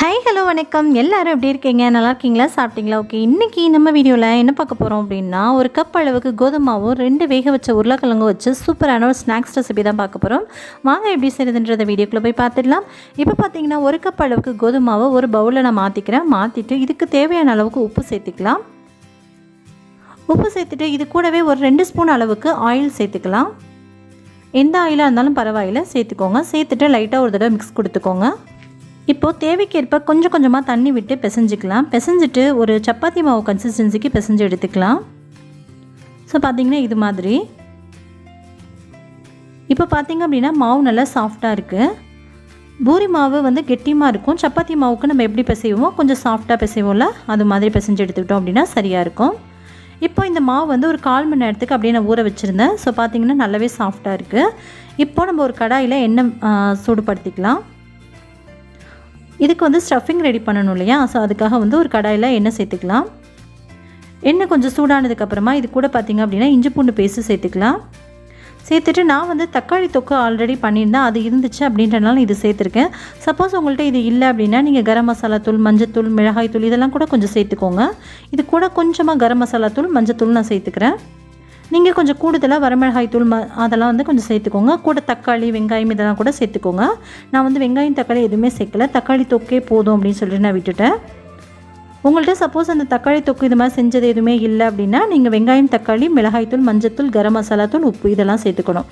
Hi hello வணக்கம். எல்லாரும் எப்படி இருக்கீங்க? நல்லா இருக்கீங்களா? சாப்பிட்டீங்களா? ஓகே, இன்றைக்கி நம்ம வீடியோவில் என்ன பார்க்க போகிறோம் அப்படின்னா, ஒரு கப் அளவுக்கு கோதுமாவும் 2 வேக வச்ச உருளைக்கிழங்கும் வச்சு சூப்பரான ஒரு ஸ்நாக்ஸ் ரெசிபி தான் பார்க்க போகிறோம். வாங்க எப்படி செய்யுதுன்றதை வீடியோக்குள்ளே போய் பார்த்துடலாம். இப்போ பார்த்தீங்கன்னா ஒரு கப் அளவுக்கு கோதுமாவை ஒரு பவுலில் நான் மாற்றிட்டு இதுக்கு தேவையான அளவுக்கு உப்பு சேர்த்துக்கலாம். உப்பு சேர்த்துட்டு இது கூடவே ஒரு 2 ஸ்பூன் அளவுக்கு ஆயில் சேர்த்துக்கலாம். எந்த ஆயிலாக இருந்தாலும் பரவாயில்ல, சேர்த்துக்கோங்க. சேர்த்துட்டு லைட்டாக ஒரு தடவை மிக்ஸ் கொடுத்துக்கோங்க. இப்போது தேவைக்கேற்ப கொஞ்சம் கொஞ்சமாக தண்ணி விட்டு பிசைஞ்சிக்கலாம். பிசைஞ்சிட்டு ஒரு சப்பாத்தி மாவு கன்சிஸ்டன்சிக்கு பிசைஞ்சு எடுத்துக்கலாம். ஸோ பார்த்திங்கன்னா இது மாதிரி. இப்போ பார்த்திங்க அப்படின்னா மாவு நல்லா சாஃப்டாக இருக்குது. பூரி மாவு வந்து கெட்டியமாக இருக்கும். சப்பாத்தி மாவுக்கு நம்ம எப்படி பிசைவோமோ கொஞ்சம் சாஃப்டாக பிசைவோம்ல, அது மாதிரி பிசைஞ்சு எடுத்துக்கிட்டோம் அப்படின்னா சரியாக இருக்கும். இப்போ இந்த மாவு வந்து ஒரு 1/4 மணி நேரத்துக்கு அப்படியே நான் ஊற வச்சுருந்தேன். ஸோ பார்த்திங்கன்னா நல்லாவே சாஃப்டாக இருக்குது. இப்போ நம்ம ஒரு கடாயில் எண்ணெய் சூடுபடுத்திக்கலாம். இதுக்கு வந்து ஸ்டஃபிங் ரெடி பண்ணணும் இல்லையா? ஸோ அதுக்காக வந்து ஒரு கடாயில் எண்ணெய் சேர்த்துக்கலாம். எண்ணெய் கொஞ்சம் சூடானதுக்கப்புறமா இது கூட பார்த்திங்க அப்படின்னா இஞ்சி பூண்டு பேஸ்ட்டு சேர்த்துக்கலாம். சேர்த்துட்டு நான் வந்து தக்காளி தொக்கு ஆல்ரெடி பண்ணியிருந்தேன், அது இருந்துச்சு அப்படின்றனால இது சேர்த்துருக்கேன். சப்போஸ் உங்கள்கிட்ட இது இல்லை அப்படின்னா நீங்கள் கரம் மசாலா தூள், மஞ்சத்தூள், மிளகாய் தூள் இதெல்லாம் கூட கொஞ்சம் சேர்த்துக்கோங்க. இது கூட கொஞ்சமாக கரம் மசாலா தூள், மஞ்சத்தூள் நான் சேர்த்துக்கிறேன். நீங்கள் கொஞ்சம் கூடுதலாக வரமிளகாய் தூள் அதெல்லாம் வந்து கொஞ்சம் சேர்த்துக்கோங்க. கூட தக்காளி, வெங்காயம் இதெல்லாம் கூட சேர்த்துக்கோங்க. நான் வந்து வெங்காயம் தக்காளி எதுவுமே சேர்க்கல, தக்காளி தொக்கே போதும் அப்படின்னு சொல்லிட்டு நான் விட்டுட்டேன். உங்கள்கிட்ட சப்போஸ் அந்த தக்காளி தொக்கு இது மாதிரி செஞ்சது எதுவுமே இல்லை அப்படின்னா நீங்கள் வெங்காயம், தக்காளி, மிளகாய் தூள், மஞ்சத்தூள், கரம் மசாலா தூள், உப்பு இதெல்லாம் சேர்த்துக்கணும்.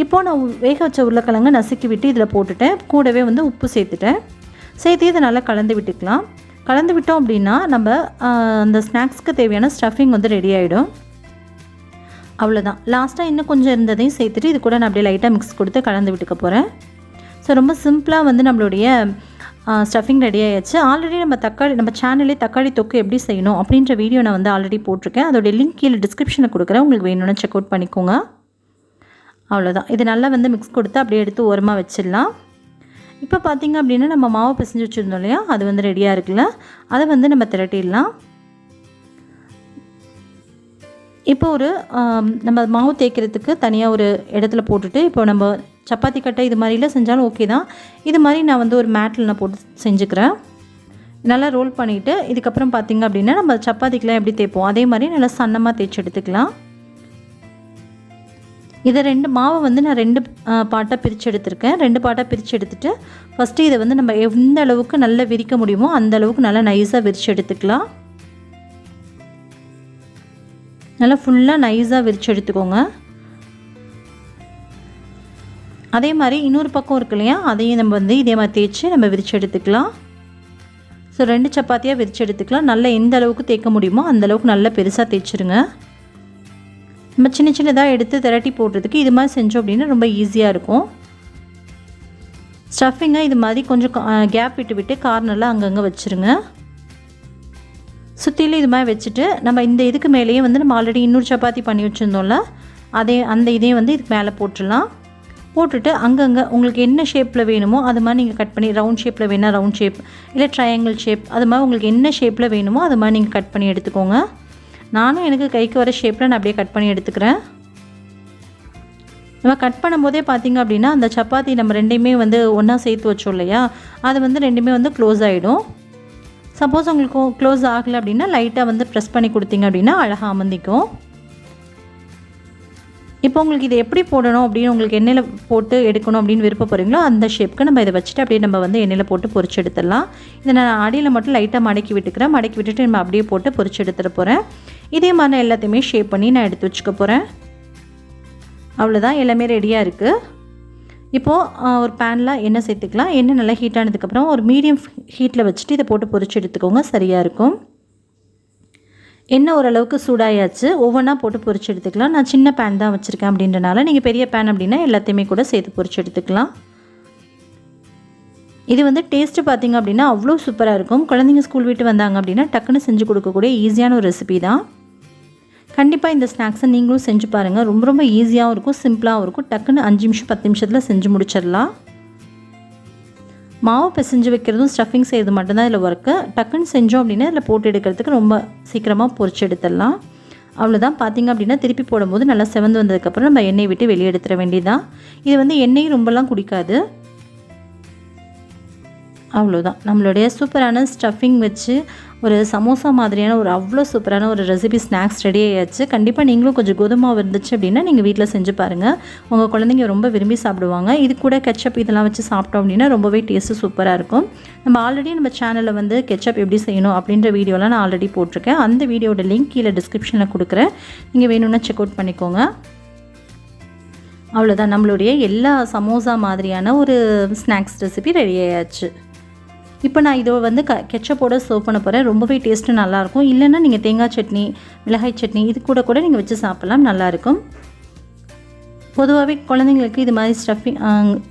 இப்போது நான் வேக வச்ச உருளைக்கிழங்கு நசுக்கி விட்டு இதில் போட்டுட்டேன். கூடவே வந்து உப்பு சேர்த்துட்டேன். சேர்த்து இதை நல்லா கலந்து விட்டுக்கலாம். கலந்து விட்டோம் அப்படின்னா நம்ம அந்த ஸ்நாக்ஸ்க்கு தேவையான ஸ்டஃபிங் வந்து ரெடி ஆகிடும். அவ்வளோதான். லாஸ்ட்டாக இன்னும் கொஞ்சம் இருந்ததையும் சேர்த்துட்டு இது கூட நான் அப்படியே லைட்டாக மிக்ஸ் கொடுத்து கலந்து விட்டுக்க போகிறேன். ஸோ ரொம்ப சிம்பிளாக வந்து நம்மளுடைய ஸ்டஃபிங் ரெடி ஆகிடுச்சு. ஆல்ரெடி நம்ம சேனல்லே தக்காளி தொக்கு எப்படி செய்யணும் அப்படின்ற வீடியோ நான் வந்து ஆல்ரெடி போட்டிருக்கேன். அதோடைய லிங்க் கீழே டிஸ்கிரிப்ஷனில் கொடுக்குறேன், உங்களுக்கு வேணும்னு செக் அவுட் பண்ணிக்கோங்க. அவ்வளோதான். இது நல்லா வந்து மிக்ஸ் கொடுத்து அப்படியே எடுத்து ஓரமாக வச்சிடலாம். இப்போ பார்த்திங்க அப்படின்னா நம்ம மாவு பிசைஞ்சு வச்சுருந்தோம் இல்லையா, அது வந்து ரெடியாக இருக்குல்ல, அதை வந்து நம்ம திரட்டிடலாம். இப்போ ஒரு நம்ம மாவு தேய்க்கிறதுக்கு தனியாக ஒரு இடத்துல போட்டுட்டு, இப்போ நம்ம சப்பாத்தி கட்டை இது மாதிரிலாம் செஞ்சாலும் ஓகே தான். இது மாதிரி நான் வந்து ஒரு மேட்டில் நான் போட்டு செஞ்சுக்கிறேன். நல்லா ரோல் பண்ணிவிட்டு இதுக்கப்புறம் பார்த்திங்க அப்படின்னா நம்ம சப்பாத்திக்கெலாம் எப்படி தேய்ப்போம் அதே மாதிரி நல்லா சன்னமாக தேய்ச்சி எடுத்துக்கலாம். இதை மாவை வந்து நான் 2 பாட்டாக பிரித்து எடுத்திருக்கேன். 2 பாட்டாக பிரித்து எடுத்துகிட்டு ஃபஸ்ட்டு இதை வந்து நம்ம எந்த அளவுக்கு நல்லா விரிக்க முடியுமோ அந்த அளவுக்கு நல்லா நைஸாக விரித்து எடுத்துக்கலாம். நல்லா ஃபுல்லாக நைஸாக விரித்து எடுத்துக்கோங்க. அதே மாதிரி இன்னொரு பக்கம் இருக்கு இல்லையா, அதையும் நம்ம வந்து இதே மாதிரி தேய்ச்சி நம்ம விரித்து எடுத்துக்கலாம். ஸோ 2 சப்பாத்தியாக விரித்து எடுத்துக்கலாம். நல்லா எந்த அளவுக்கு தேய்க்க முடியுமோ அந்தளவுக்கு நல்லா பெருசாக தேய்ச்சிருங்க. நம்ம சின்ன சின்னதாக எடுத்து திரட்டி போடுறதுக்கு இது மாதிரி செஞ்சோம் அப்படின்னா ரொம்ப ஈஸியாக இருக்கும். ஸ்டஃபிங்கை இது மாதிரி கொஞ்சம் கேப் விட்டு கார்னரில் அங்கங்கே வச்சுருங்க. சுற்றிலும் இது மாதிரி வச்சுட்டு நம்ம இந்த இதுக்கு மேலேயே வந்து நம்ம ஆல்ரெடி இன்னொரு சப்பாத்தி பண்ணி வச்சுருந்தோம்ல, அந்த இதையும் வந்து இதுக்கு மேலே போட்டுடலாம். போட்டுட்டு அங்கங்கே உங்களுக்கு என்ன ஷேப்பில் வேணுமோ அது மாதிரி நீங்கள் கட் பண்ணி, ரவுண்ட் ஷேப்பில் வேணால் ரவுண்ட் ஷேப், இல்லை ட்ரையாங்கிள் ஷேப், அது மாதிரி உங்களுக்கு என்ன ஷேப்பில் வேணுமோ அது மாதிரி நீங்கள் கட் பண்ணி எடுத்துக்கோங்க. நானும் எனக்கு கைக்கு வர ஷேப்பில் நான் அப்படியே கட் பண்ணி எடுத்துக்கிறேன். நம்ம கட் பண்ணும்போதே பார்த்திங்க அப்படின்னா அந்த சப்பாத்தி நம்ம 2மே வந்து ஒன்றா சேர்த்து வச்சோம் இல்லையா, அது வந்து 2மே வந்து க்ளோஸ் ஆகிடும். சப்போஸ் உங்களுக்கு க்ளோஸ் ஆகலை அப்படின்னா லைட்டாக வந்து ப்ரெஸ் பண்ணி கொடுத்தீங்க அப்படின்னா அழகாக அமர்ந்திக்கும். இப்போ உங்களுக்கு இதை எப்படி போடணும் அப்படின்னு உங்களுக்கு எண்ணெயில் போட்டு எடுக்கணும் அப்படின்னு விருப்பப்படுறீங்களோ அந்த ஷேப்புக்கு நம்ம இதை வச்சுட்டு அப்படியே நம்ம வந்து எண்ணெயில் போட்டு பொரிச்சு எடுத்துடலாம். இதை நான் அடியில் மட்டும் லைட்டாக மடக்கி விட்டுக்கிறேன். மடக்கி விட்டுட்டு நம்ம அப்படியே போட்டு பொரிச்சு எடுத்துட போகிறேன். இதே மாதிரி நான் எல்லாத்தையுமே ஷேப் பண்ணி நான் எடுத்து வச்சுக்க போகிறேன். அவ்வளோதான், எல்லாமே ரெடியாக இருக்குது. இப்போது ஒரு பேனில் எண்ணெய் சேர்த்துக்கலாம். எண்ணெய் நல்லா ஹீட் ஆனதுக்கப்புறம் ஒரு மீடியம் ஹீட்டில் வச்சுட்டு இதை போட்டு பொரிச்சு எடுத்துக்கோங்க, சரியாக இருக்கும். எண்ணெய் ஓரளவுக்கு சூடாயாச்சு, ஒவ்வொன்றா போட்டு பொரிச்சு எடுத்துக்கலாம். நான் சின்ன பேன் தான் வச்சுருக்கேன் அப்படின்றனால நீங்கள் பெரிய பேன் அப்படின்னா எல்லாத்தையுமே கூட சேர்த்து பொரிச்சு எடுத்துக்கலாம். இது வந்து டேஸ்ட்டு பார்த்திங்க அப்படின்னா அவ்வளோ சூப்பராக இருக்கும். குழந்தைங்க ஸ்கூல் விட்டு வந்தாங்க அப்படின்னா டக்குன்னு செஞ்சு கொடுக்கக்கூடிய ஈஸியான ஒரு ரெசிபி தான். கண்டிப்பாக இந்த ஸ்நாக்ஸை நீங்களும் செஞ்சு பாருங்கள். ரொம்ப ரொம்ப ஈஸியாகவும் இருக்கும், சிம்பிளாகவும் இருக்கும். டக்குன்னு 5 நிமிஷம் 10 நிமிஷத்தில் செஞ்சு முடிச்சிடலாம். மாவு பிசைஞ்சு வைக்கிறதும் ஸ்டஃபிங் செய்கிறது மட்டும்தான் இதில் ஒர்க்கு. டக்குன்னு செஞ்சோம் அப்படின்னா இதில் போட்டு எடுக்கிறதுக்கு ரொம்ப சீக்கிரமாக பொரிச்சு எடுத்துடலாம். அவ்வளோதான். பார்த்திங்க அப்படின்னா திருப்பி போடும்போது நல்லா செவந்து வந்ததுக்கப்புறம் நம்ம எண்ணெய் விட்டு வெளியே எடுத்துட வேண்டியதான். இது வந்து எண்ணெய் ரொம்பலாம் குடிக்காது. அவ்வளோதான், நம்மளுடைய சூப்பரான ஸ்டஃபிங் வச்சு ஒரு சமோசா மாதிரியான ஒரு அவ்வளோ சூப்பரான ஒரு ரெசிபி ஸ்நாக்ஸ் ரெடி ஆயாச்சு. கண்டிப்பாக நீங்களும் கொஞ்சம் கோதுமாவு இருந்துச்சு அப்படின்னா நீங்கள் வீட்டில் செஞ்சு பாருங்கள். உங்கள் குழந்தைங்க ரொம்ப விரும்பி சாப்பிடுவாங்க. இது கூட கெச்சப் இதெல்லாம் வச்சு சாப்பிட்டோம் அப்படின்னா ரொம்பவே டேஸ்ட்டு சூப்பராக இருக்கும். நம்ம ஆல்ரெடி நம்ம சேனலில் வந்து கெச்சப் எப்படி செய்யணும் அப்படின்ற வீடியோலாம் நான் ஆல்ரெடி போட்டிருக்கேன். அந்த வீடியோட லிங்க் கீழே டிஸ்கிரிப்ஷனில் கொடுக்குறேன், நீங்கள் வேணும்னா செக் அவுட் பண்ணிக்கோங்க. அவ்வளோதான், நம்மளுடைய எல்லா சமோசா மாதிரியான ஒரு ஸ்நாக்ஸ் ரெசிபி ரெடி ஆயாச்சு. இப்போ நான் இதை வந்து கெச்சப்போட சர்வ் பண்ண போகிறேன். ரொம்பவே டேஸ்ட்டு நல்லாயிருக்கும். இல்லைன்னா நீங்கள் தேங்காய் சட்னி, மிளகாய் சட்னி இது கூட நீங்கள் வச்சு சாப்பிட்லாம், நல்லாயிருக்கும். பொதுவாகவே குழந்தைங்களுக்கு இது மாதிரி ஸ்டஃபிங்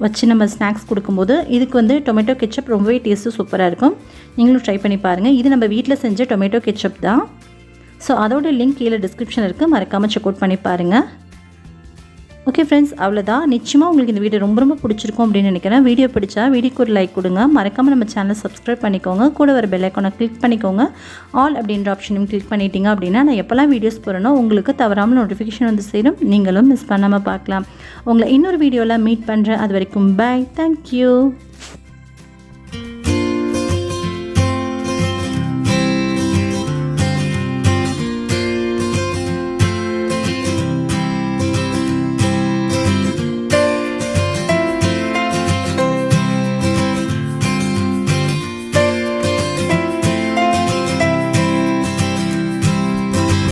வச்சு நம்ம ஸ்நாக்ஸ் கொடுக்கும்போது இதுக்கு வந்து டொமேட்டோ கெச்சப் ரொம்பவே டேஸ்ட்டு சூப்பராக இருக்கும். நீங்களும் ட்ரை பண்ணி பாருங்கள். இது நம்ம வீட்டில் செஞ்ச டொமேட்டோ கெச்சப் தான். ஸோ அதோட லிங்க் கீழே டிஸ்கிரிப்ஷன் இருக்குது, மறக்காமல் செக் அவுட் பண்ணி பாருங்கள். ஓகே ஃப்ரெண்ட்ஸ், அவ்வளோதான். நிச்சயமாக உங்களுக்கு இந்த வீடியோ ரொம்ப பிடிச்சிருக்கும் அப்படின்னு நினைக்கிறேன். வீடியோ பிடிச்சா வீடியோக்கு ஒரு லைக் கொடுங்க. மறக்காமல் நம்ம சேனலை சப்ஸ்கிரைப் பண்ணிக்கோங்க. கூட வர பெல் ஐக்கானை கிளிக் பண்ணிக்கோங்க. ஆல் அப்படின்ற ஆப்ஷனையும் கிளிக் பண்ணிட்டீங்க அப்படின்னா நான் எப்போல்லாம் வீடியோஸ் போகிறேனோ உங்களுக்கு தவறாமல் நோட்டிஃபிகேஷன் வந்து சேரும். நீங்களும் மிஸ் பண்ணாமல் பார்க்கலாம். உங்களை இன்னொரு வீடியோவில் மீட் பண்ணுறேன். அது வரைக்கும் பாய். தேங்க்யூ.